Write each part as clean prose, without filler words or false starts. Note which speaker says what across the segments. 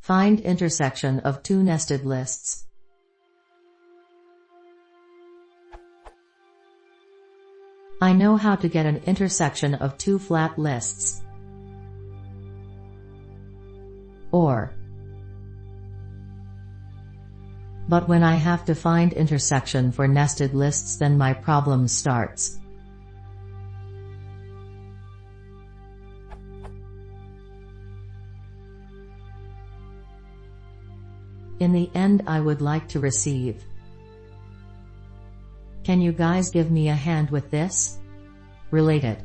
Speaker 1: Find intersection of two nested lists. I know how to get an intersection of two flat lists. Or. But when I have to find intersection for nested lists, then my problem starts. In the end, I would like to receive. Can you guys give me a hand with this? Related.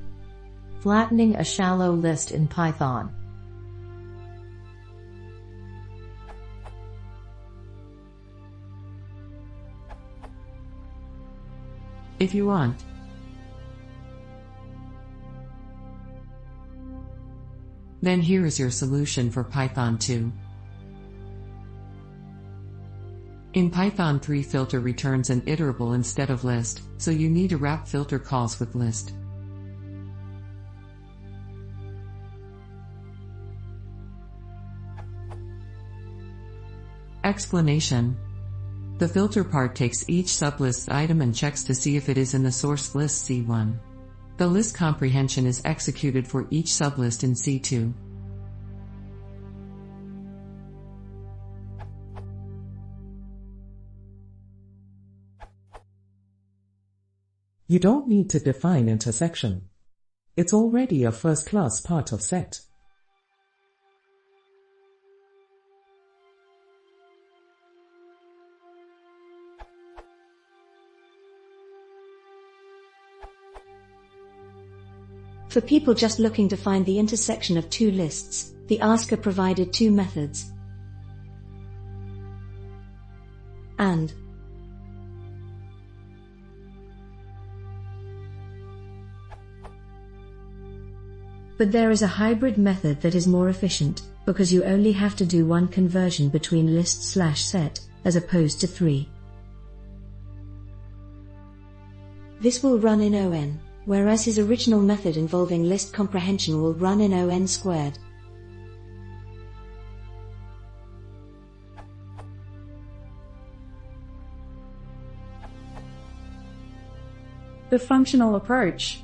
Speaker 1: Flattening a shallow list in Python.
Speaker 2: If you want. Then here is your solution for Python 2. In Python 3, filter returns an iterable instead of list, so you need to wrap filter calls with list. Explanation. The filter part takes each sublist item and checks to see if it is in the source list C1. The list comprehension is executed for each sublist in C2.
Speaker 3: You don't need to define intersection. It's already a first-class part of set.
Speaker 4: For people just looking to find the intersection of two lists, the asker provided two methods. And. But there is a hybrid method that is more efficient, because you only have to do one conversion between list/set, as opposed to 3. This will run in ON, whereas his original method involving list comprehension will run in ON squared.
Speaker 5: The functional approach.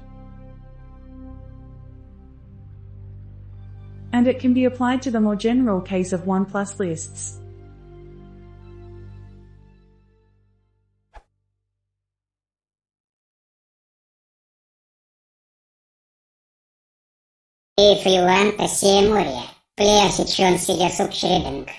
Speaker 5: And it can be applied to the more general case of 1+ lists.
Speaker 6: If you want a Seymour, play a situation 6 reading.